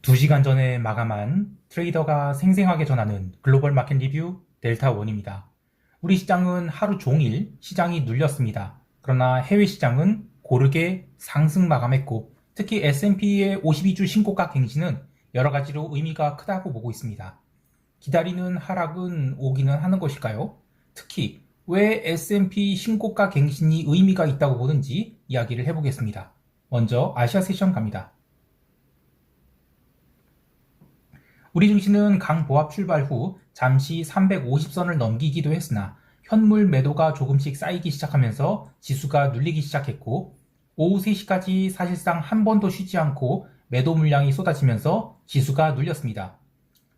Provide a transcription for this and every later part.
2시간 전에 마감한 트레이더가 생생하게 전하는 글로벌 마켓 리뷰 델타원입니다. 우리 시장은 하루 종일 시장이 눌렸습니다. 그러나 해외 시장은 고르게 상승 마감했고 특히 S&P의 52주 신고가 갱신은 여러 가지로 의미가 크다고 보고 있습니다. 기다리는 하락은 오기는 하는 것일까요? 특히 왜 S&P 신고가 갱신이 의미가 있다고 보는지 이야기를 해보겠습니다. 먼저 아시아 세션 갑니다. 우리 증시는 강보합 출발 후 잠시 350선을 넘기기도 했으나 현물 매도가 조금씩 쌓이기 시작하면서 지수가 눌리기 시작했고 오후 3시까지 사실상 한 번도 쉬지 않고 매도 물량이 쏟아지면서 지수가 눌렸습니다.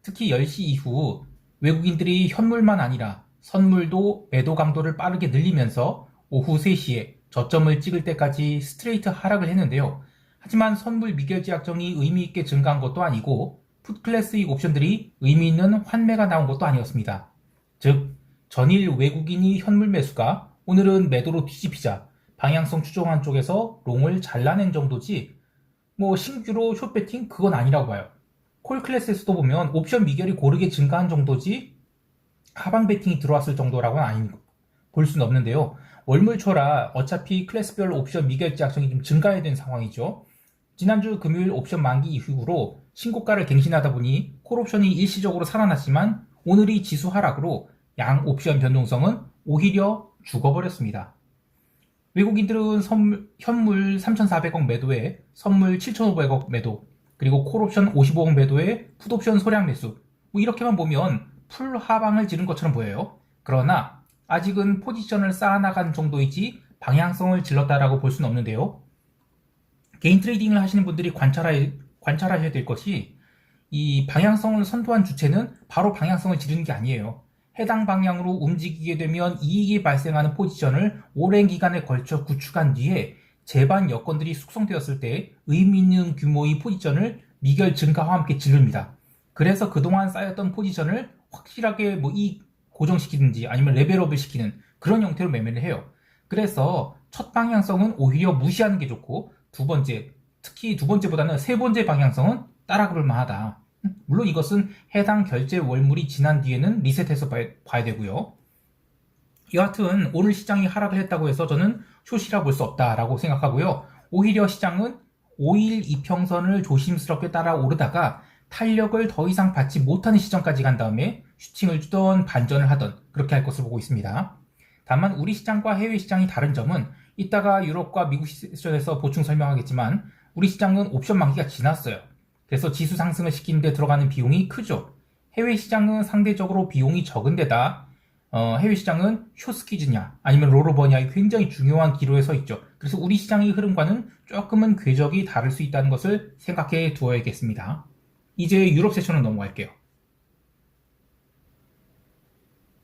특히 10시 이후 외국인들이 현물만 아니라 선물도 매도 강도를 빠르게 늘리면서 오후 3시에 저점을 찍을 때까지 스트레이트 하락을 했는데요. 하지만 선물 미결제 약정이 의미 있게 증가한 것도 아니고 풋클래스익 옵션들이 의미 있는 환매가 나온 것도 아니었습니다. 즉, 전일 외국인이 현물 매수가 오늘은 매도로 뒤집히자 방향성 추종한 쪽에서 롱을 잘라낸 정도지 신규로 숏배팅 그건 아니라고 봐요. 콜 클래스에서도 보면 옵션 미결이 고르게 증가한 정도지 하방 배팅이 들어왔을 정도라고는 볼 수는 없는데요. 월물초라 어차피 클래스별 옵션 미결제 약정이 좀 증가해야 되는 상황이죠. 지난주 금요일 옵션 만기 이후로 신고가를 갱신하다 보니 콜옵션이 일시적으로 살아났지만 오늘이 지수 하락으로 양 옵션 변동성은 오히려 죽어버렸습니다. 외국인들은 현물 3,400억 매도에 선물 7,500억 매도, 그리고 콜옵션 55억 매도에 풋옵션 소량 매수, 이렇게만 보면 풀 하방을 지른 것처럼 보여요. 그러나 아직은 포지션을 쌓아나간 정도이지 방향성을 질렀다라고 볼 수는 없는데요. 개인 트레이딩을 하시는 분들이 관찰하셔야 될 것이 이 방향성을 선도한 주체는 바로 방향성을 지르는 게 아니에요. 해당 방향으로 움직이게 되면 이익이 발생하는 포지션을 오랜 기간에 걸쳐 구축한 뒤에 재반 여건들이 숙성되었을 때 의미 있는 규모의 포지션을 미결 증가와 함께 지릅니다. 그래서 그동안 쌓였던 포지션을 확실하게 이익 고정시키든지 아니면 레벨업을 시키는 그런 형태로 매매를 해요. 그래서 첫 방향성은 오히려 무시하는 게 좋고 특히 두 번째보다는 세 번째 방향성은 따라 그럴 만하다. 물론 이것은 해당 결제 월물이 지난 뒤에는 리셋해서 봐야 되고요. 여하튼 오늘 시장이 하락을 했다고 해서 저는 숏이라 볼 수 없다라고 생각하고요. 오히려 시장은 5일 이평선을 조심스럽게 따라 오르다가 탄력을 더 이상 받지 못하는 시점까지 간 다음에 슈팅을 주던 반전을 하던 그렇게 할 것을 보고 있습니다. 다만 우리 시장과 해외 시장이 다른 점은 이따가 유럽과 미국 세션에서 보충 설명하겠지만 우리 시장은 옵션 만기가 지났어요. 그래서 지수 상승을 시키는 데 들어가는 비용이 크죠. 해외 시장은 상대적으로 비용이 적은 데다 해외 시장은 숏스퀴즈냐 아니면 롤오버냐의 굉장히 중요한 기로에 서 있죠. 그래서 우리 시장의 흐름과는 조금은 궤적이 다를 수 있다는 것을 생각해 두어야겠습니다. 이제 유럽 세션으로 넘어갈게요.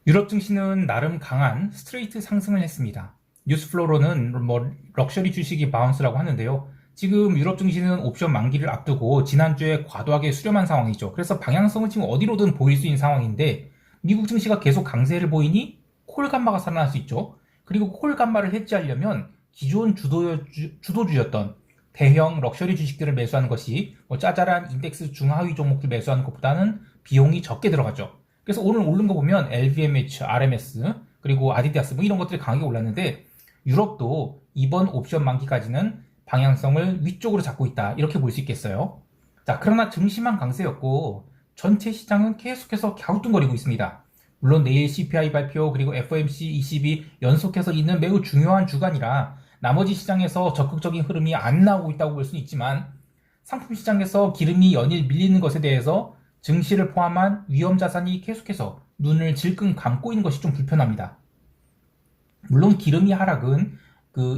유럽 증시는 나름 강한 스트레이트 상승을 했습니다. 뉴스플로로는 럭셔리 주식이 바운스라고 하는데요. 지금 유럽 증시는 옵션 만기를 앞두고 지난주에 과도하게 수렴한 상황이죠. 그래서 방향성은 지금 어디로든 보일 수 있는 상황인데 미국 증시가 계속 강세를 보이니 콜 감마가 살아날 수 있죠. 그리고 콜 감마를 해지하려면 기존 주도주였던 대형 럭셔리 주식들을 매수하는 것이 짜잘한 인덱스 중하위 종목들 매수하는 것보다는 비용이 적게 들어가죠. 그래서 오늘 오른 거 보면 LVMH, RMS, 그리고 아디다스 이런 것들이 강하게 올랐는데 유럽도 이번 옵션 만기까지는 방향성을 위쪽으로 잡고 있다 이렇게 볼 수 있겠어요. 자, 그러나 증시만 강세였고 전체 시장은 계속해서 갸우뚱거리고 있습니다. 물론 내일 CPI 발표 그리고 FOMC 22 연속해서 있는 매우 중요한 주간이라 나머지 시장에서 적극적인 흐름이 안 나오고 있다고 볼 수는 있지만 상품 시장에서 기름이 연일 밀리는 것에 대해서 증시를 포함한 위험 자산이 계속해서 눈을 질끈 감고 있는 것이 좀 불편합니다. 물론 기름이 하락은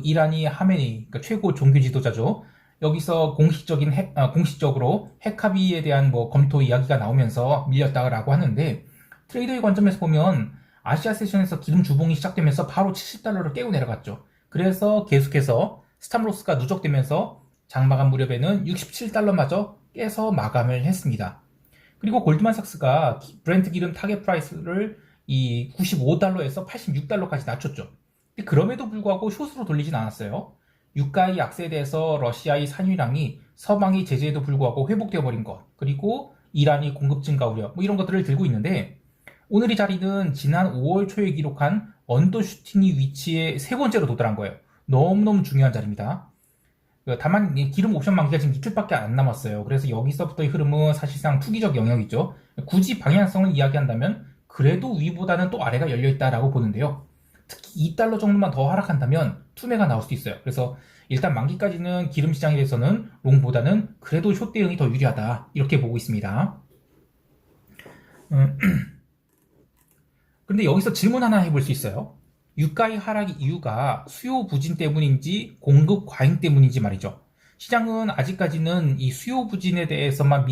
이란이 하메니, 그러니까 최고 종교 지도자죠. 여기서 공식적으로 핵 합의에 대한 검토 이야기가 나오면서 밀렸다고 하는데 트레이더의 관점에서 보면 아시아 세션에서 기름 주봉이 시작되면서 바로 70달러를 깨고 내려갔죠. 그래서 계속해서 스탑로스가 누적되면서 장마감 무렵에는 67달러마저 깨서 마감을 했습니다. 그리고 골드만삭스가 브렌트 기름 타겟 프라이스를 이 95달러에서 86달러까지 낮췄죠. 그럼에도 불구하고 숏으로 돌리진 않았어요. 유가의 약세에 대해서 러시아의 산유량이 서방이 제재에도 불구하고 회복되어 버린 것, 그리고 이란이 공급 증가 우려, 뭐 이런 것들을 들고 있는데, 오늘 이 자리는 지난 5월 초에 기록한 언더슈팅이 위치에 세 번째로 도달한 거예요. 너무너무 중요한 자리입니다. 다만 기름 옵션 만기가 지금 이틀밖에 안 남았어요. 그래서 여기서부터의 흐름은 사실상 투기적 영역이죠. 굳이 방향성을 이야기한다면 그래도 위보다는 또 아래가 열려있다라고 보는데요. 특히 2달러 정도만 더 하락한다면 투매가 나올 수도 있어요. 그래서 일단 만기까지는 기름 시장에 대해서는 롱보다는 그래도 숏 대응이 더 유리하다, 이렇게 보고 있습니다. 그런데 여기서 질문 하나 해볼 수 있어요. 유가의 하락 이유가 수요 부진 때문인지 공급 과잉 때문인지 말이죠. 시장은 아직까지는 이 수요 부진에 대해서는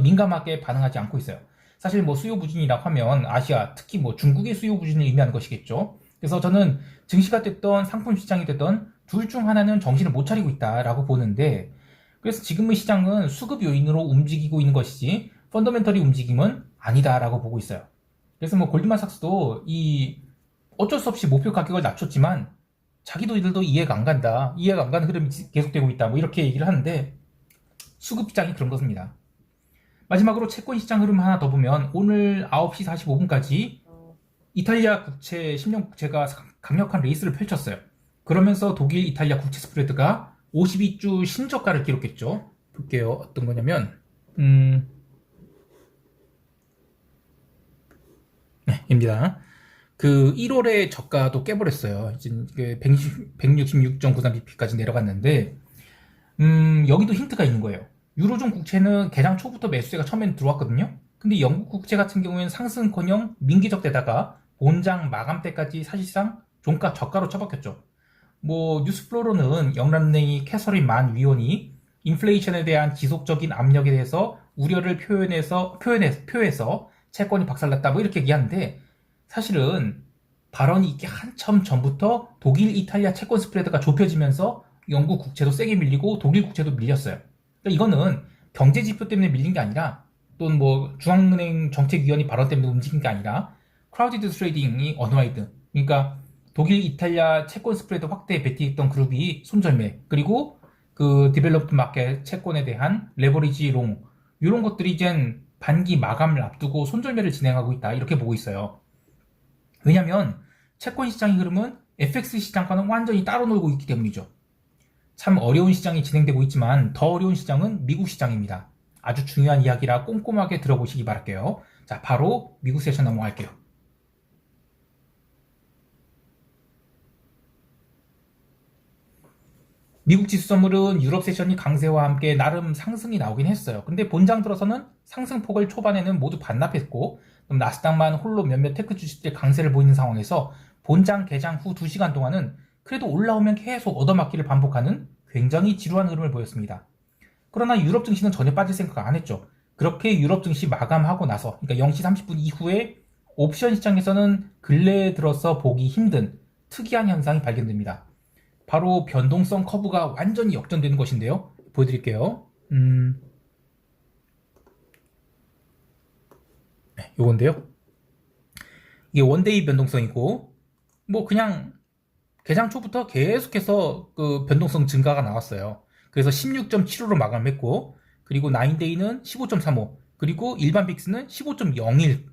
민감하게 반응하지 않고 있어요. 사실 뭐 수요 부진이라고 하면 아시아, 특히 뭐 중국의 수요 부진을 의미하는 것이겠죠. 그래서 저는 증시가 됐던 상품 시장이 됐던 둘 중 하나는 정신을 못 차리고 있다라고 보는데, 그래서 지금의 시장은 수급 요인으로 움직이고 있는 것이지 펀더멘털이 움직임은 아니다라고 보고 있어요. 그래서 뭐 골드만삭스도 어쩔 수 없이 목표 가격을 낮췄지만 자기들도 이해가 안 간다, 이해가 안 가는 흐름이 계속되고 있다, 뭐 이렇게 얘기를 하는데, 수급 시장이 그런 것입니다. 마지막으로 채권 시장 흐름 하나 더 보면 오늘 9시 45분까지 이탈리아 국채 10년 국채가 강력한 레이스를 펼쳤어요. 그러면서 독일 이탈리아 국채 스프레드가 52주 신저가를 기록했죠. 볼게요. 어떤 거냐면 네, 입니다. 그 1월에 저가도 깨버렸어요. 이제 166.93bp까지 내려갔는데, 여기도 힌트가 있는 거예요. 유로존 국채는 개장 초부터 매수세가 처음엔 들어왔거든요. 근데 영국 국채 같은 경우에는 상승커녕 민기적되다가 본장 마감 때까지 사실상 종가 저가로 처박혔죠. 뭐 뉴스플로로는 영란은행이 캐서린 만 위원이 인플레이션에 대한 지속적인 압력에 대해서 우려를 표해서 채권이 박살났다, 뭐 이렇게 얘기하는데, 사실은 발언이 있기 한참 전부터 독일, 이탈리아 채권 스프레드가 좁혀지면서 영국 국채도 세게 밀리고 독일 국채도 밀렸어요. 그러니까 이거는 경제 지표 때문에 밀린 게 아니라, 또는 뭐 중앙은행 정책위원회 발언 때문에 움직인 게 아니라 크라우디드 트레이딩이 언와이드, 그러니까 독일, 이탈리아 채권 스프레드 확대에 베팅했던 그룹이 손절매, 그리고 그 디벨롭드 마켓 채권에 대한 레버리지 롱, 이런 것들이 이젠 반기 마감을 앞두고 손절매를 진행하고 있다, 이렇게 보고 있어요. 왜냐면 채권 시장의 흐름은 FX 시장과는 완전히 따로 놀고 있기 때문이죠. 참 어려운 시장이 진행되고 있지만 더 어려운 시장은 미국 시장입니다. 아주 중요한 이야기라 꼼꼼하게 들어보시기 바랄게요. 자, 바로 미국 세션 넘어갈게요. 미국 지수 선물은 유럽 세션이 강세와 함께 나름 상승이 나오긴 했어요. 근데 본장 들어서는 상승폭을 초반에는 모두 반납했고, 나스닥만 홀로 몇몇 테크 주식들 강세를 보이는 상황에서 본장 개장 후 2시간 동안은 그래도 올라오면 계속 얻어맞기를 반복하는 굉장히 지루한 흐름을 보였습니다. 그러나 유럽 증시는 전혀 빠질 생각 안 했죠. 그렇게 유럽 증시 마감하고 나서, 그러니까 0시 30분 이후에 옵션 시장에서는 근래에 들어서 보기 힘든 특이한 현상이 발견됩니다. 바로 변동성 커브가 완전히 역전되는 것인데요. 보여드릴게요. 네, 요건데요. 이게 원데이 변동성이고, 뭐 그냥 개장 초부터 계속해서 그 변동성 증가가 나왔어요. 그래서 16.75로 마감했고, 그리고 9데이는 15.35, 그리고 일반 빅스는 15.01.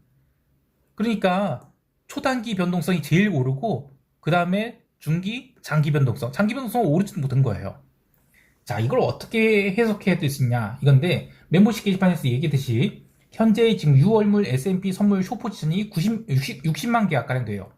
그러니까 초단기 변동성이 제일 오르고, 그 다음에 중기, 장기 변동성, 장기 변동성은 오르지도 못한 거예요. 자, 이걸 어떻게 해석해야 될 수 있냐 이건데, 멤버십 게시판에서 얘기했듯이 현재 지금 6월물 S&P 선물 쇼 포지션이 60만 개가량 돼요.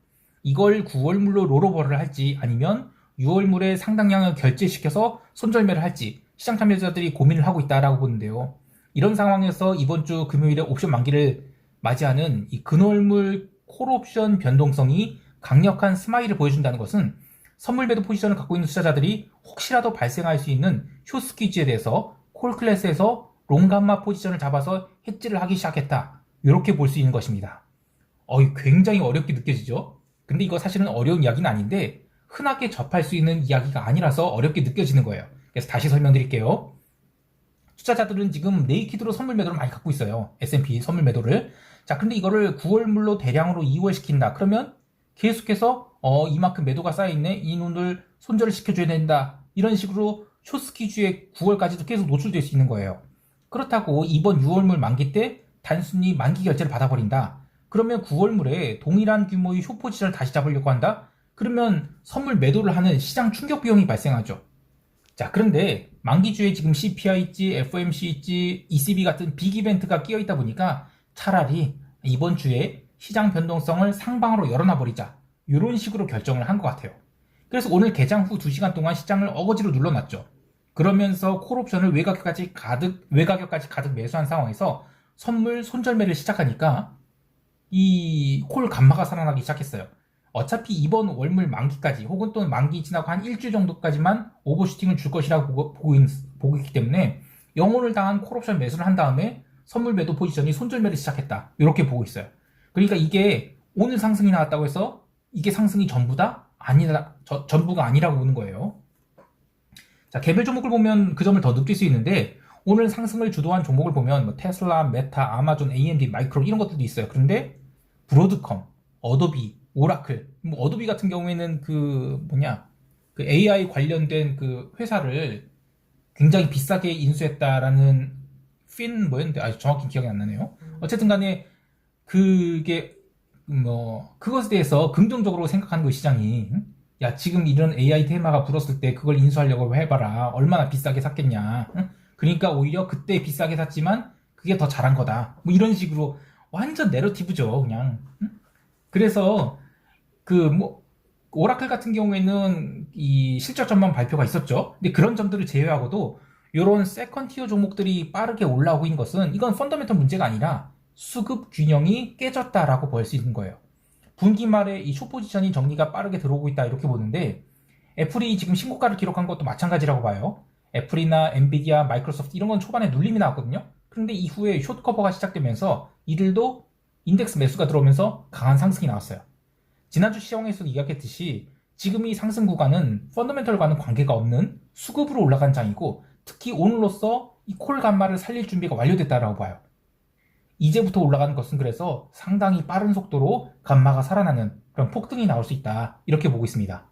이걸 9월물로 롤오버를 할지 아니면 6월물에 상당량을 결제시켜서 손절매를 할지 시장 참여자들이 고민을 하고 있다라고 보는데요. 이런 상황에서 이번 주 금요일에 옵션 만기를 맞이하는 이 근월물 콜옵션 변동성이 강력한 스마일을 보여준다는 것은 선물 매도 포지션을 갖고 있는 투자자들이 혹시라도 발생할 수 있는 숏스퀴즈에 대해서 콜 클래스에서 롱감마 포지션을 잡아서 해지를 하기 시작했다, 이렇게 볼 수 있는 것입니다. 굉장히 어렵게 느껴지죠? 근데 이거 사실은 어려운 이야기는 아닌데 흔하게 접할 수 있는 이야기가 아니라서 어렵게 느껴지는 거예요. 그래서 다시 설명드릴게요. 투자자들은 지금 네이키드로 선물 매도를 많이 갖고 있어요. S&P 선물 매도를. 자, 근데 이거를 9월물로 대량으로 2월 시킨다. 그러면 계속해서 이만큼 매도가 쌓여있네, 이 눈을 손절을 시켜줘야 된다, 이런 식으로 쇼스 기주에 9월까지도 계속 노출될 수 있는 거예요. 그렇다고 이번 6월물 만기 때 단순히 만기 결제를 받아버린다. 그러면 9월물에 동일한 규모의 쇼 포지션을 다시 잡으려고 한다? 그러면 선물 매도를 하는 시장 충격 비용이 발생하죠. 자, 그런데 만기주에 지금 CPI 있지, FOMC 있지, ECB 같은 빅 이벤트가 끼어 있다 보니까 차라리 이번 주에 시장 변동성을 상방으로 열어놔버리자. 이런 식으로 결정을 한 것 같아요. 그래서 오늘 개장 후 2시간 동안 시장을 어거지로 눌러놨죠. 그러면서 콜옵션을 외곽까지 가득 매수한 상황에서 선물 손절매를 시작하니까 이 콜 감마가 살아나기 시작했어요. 어차피 이번 월물 만기까지 혹은 또 만기 지나고 한 일주일 정도까지만 오버슈팅을 줄 것이라고 보고 있기 때문에 영혼을 당한 콜옵션 매수를 한 다음에 선물 매도 포지션이 손절매를 시작했다. 이렇게 보고 있어요. 그러니까 이게 오늘 상승이 나왔다고 해서 이게 상승이 전부다? 아니다. 전부가 아니라고 보는 거예요. 자, 개별 종목을 보면 그 점을 더 느낄 수 있는데 오늘 상승을 주도한 종목을 보면 뭐 테슬라, 메타, 아마존, AMD, 마이크로 이런 것들도 있어요. 그런데 브로드컴, 어도비, 오라클, 뭐 어도비 같은 경우에는 그 AI 관련된 그 회사를 굉장히 비싸게 인수했다라는 뭐였는데 아주 정확히 기억이 안 나네요. 어쨌든 간에 그게 그것에 대해서 긍정적으로 생각하는 거 시장이. 야, 지금 이런 AI 테마가 불었을 때 그걸 인수하려고 해봐라. 얼마나 비싸게 샀겠냐. 그러니까 오히려 그때 비싸게 샀지만 그게 더 잘한 거다. 뭐 이런 식으로 완전 내러티브죠, 그냥. 그래서 오라클 같은 경우에는 이 실적 전망 발표가 있었죠. 근데 그런 점들을 제외하고도 이런 세컨 티어 종목들이 빠르게 올라오고 있는 것은 이건 펀더멘털 문제가 아니라 수급 균형이 깨졌다라고 볼 수 있는 거예요. 분기 말에 이 숏포지션이 정리가 빠르게 들어오고 있다 이렇게 보는데 애플이 지금 신고가를 기록한 것도 마찬가지라고 봐요. 애플이나 엔비디아, 마이크로소프트 이런 건 초반에 눌림이 나왔거든요. 그런데 이후에 숏 커버가 시작되면서 이들도 인덱스 매수가 들어오면서 강한 상승이 나왔어요. 지난주 시황에서도 이야기했듯이 지금 이 상승 구간은 펀더멘털과는 관계가 없는 수급으로 올라간 장이고 특히 오늘로써 이 콜 감마를 살릴 준비가 완료됐다라고 봐요. 이제부터 올라가는 것은 그래서 상당히 빠른 속도로 감마가 살아나는 그런 폭등이 나올 수 있다 이렇게 보고 있습니다.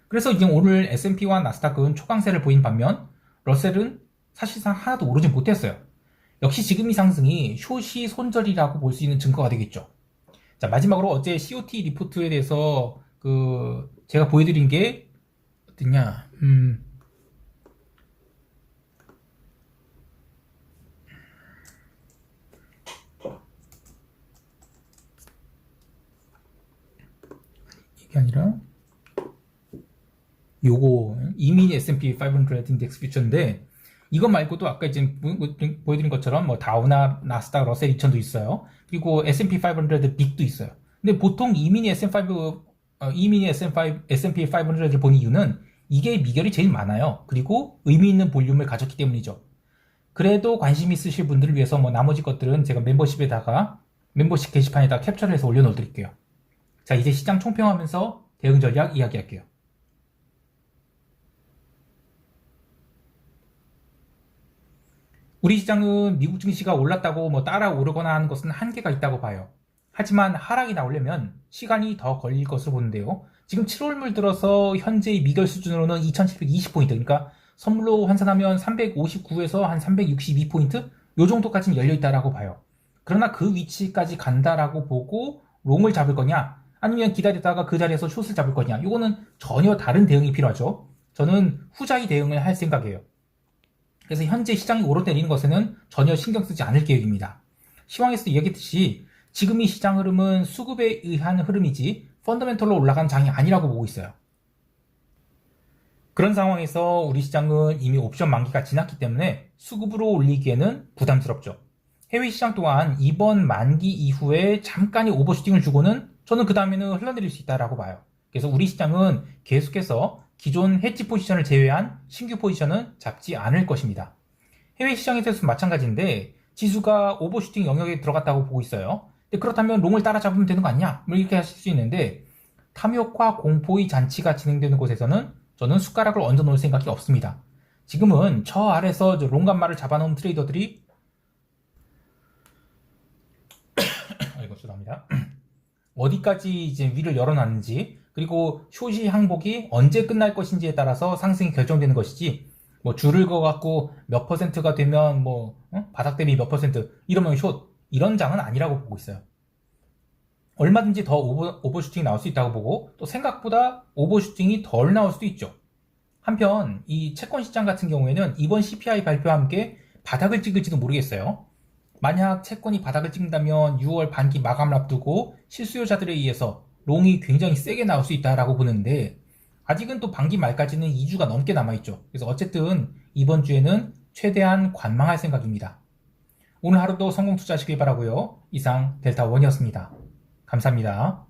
그래서 이제 오늘 S&P와 나스닥은 초강세를 보인 반면 러셀은 사실상 하나도 오르지 못했어요. 역시 지금 이 상승이 숏이 손절이라고 볼 수 있는 증거가 되겠죠. 자, 마지막으로 어제 COT 리포트에 대해서 제가 보여드린 게 어땠냐? 이게 아니라 요거 이미 S&P 500 인덱스 퓨처인데 이거 말고도 아까 이제 보여드린 것처럼 뭐 다우나 나스닥 러셀 2000도 있어요. 그리고 S&P 500 빅도 있어요. 근데 보통 이민희 S&P 500을 본 이유는 이게 미결이 제일 많아요. 그리고 의미 있는 볼륨을 가졌기 때문이죠. 그래도 관심 있으실 분들을 위해서 뭐 나머지 것들은 제가 멤버십 게시판에다 캡처를 해서 올려놓을 드릴게요. 자, 이제 시장 총평하면서 대응 전략 이야기할게요. 우리 시장은 미국 증시가 올랐다고 뭐 따라 오르거나 하는 것은 한계가 있다고 봐요. 하지만 하락이 나오려면 시간이 더 걸릴 것으로 보는데요. 지금 7월물 들어서 현재의 미결 수준으로는 2720포인트, 그러니까 선물로 환산하면 359에서 한 362포인트? 요 정도까지는 열려있다라고 봐요. 그러나 그 위치까지 간다라고 보고 롱을 잡을 거냐, 아니면 기다리다가 그 자리에서 숏을 잡을 거냐, 이거는 전혀 다른 대응이 필요하죠. 저는 후자의 대응을 할 생각이에요. 그래서 현재 시장이 오르내리는 것에는 전혀 신경 쓰지 않을 계획입니다. 시황에서도 이야기했듯이 지금 이 시장 흐름은 수급에 의한 흐름이지 펀더멘털로 올라간 장이 아니라고 보고 있어요. 그런 상황에서 우리 시장은 이미 옵션 만기가 지났기 때문에 수급으로 올리기에는 부담스럽죠. 해외 시장 또한 이번 만기 이후에 잠깐의 오버슈팅을 주고는 저는 그 다음에는 흘러내릴 수 있다고 봐요. 그래서 우리 시장은 계속해서 기존 해지 포지션을 제외한 신규 포지션은 잡지 않을 것입니다. 해외 시장에서도 마찬가지인데 지수가 오버슈팅 영역에 들어갔다고 보고 있어요. 그렇다면 롱을 따라잡으면 되는 거 아니냐? 이렇게 하실 수 있는데 탐욕과 공포의 잔치가 진행되는 곳에서는 저는 숟가락을 얹어 놓을 생각이 없습니다. 지금은 저 아래서 롱감마를 잡아놓은 트레이더들이 아이고 죄송합니다. 어디까지 이제 위를 열어놨는지 그리고 숏이 항복이 언제 끝날 것인지에 따라서 상승이 결정되는 것이지, 뭐 줄을 그어갖고 몇 퍼센트가 되면 바닥 대비 몇 퍼센트 이러면 숏, 이런 장은 아니라고 보고 있어요. 얼마든지 더 오버슈팅이 나올 수 있다고 보고, 또 생각보다 오버슈팅이 덜 나올 수도 있죠. 한편 이 채권 시장 같은 경우에는 이번 CPI 발표와 함께 바닥을 찍을지도 모르겠어요. 만약 채권이 바닥을 찍는다면 6월 반기 마감을 앞두고 실수요자들에 의해서 롱이 굉장히 세게 나올 수 있다라고 보는데, 아직은 또 반기 말까지는 2주가 넘게 남아있죠. 그래서 어쨌든 이번 주에는 최대한 관망할 생각입니다. 오늘 하루도 성공 투자하시길 바라고요. 이상 델타원이었습니다. 감사합니다.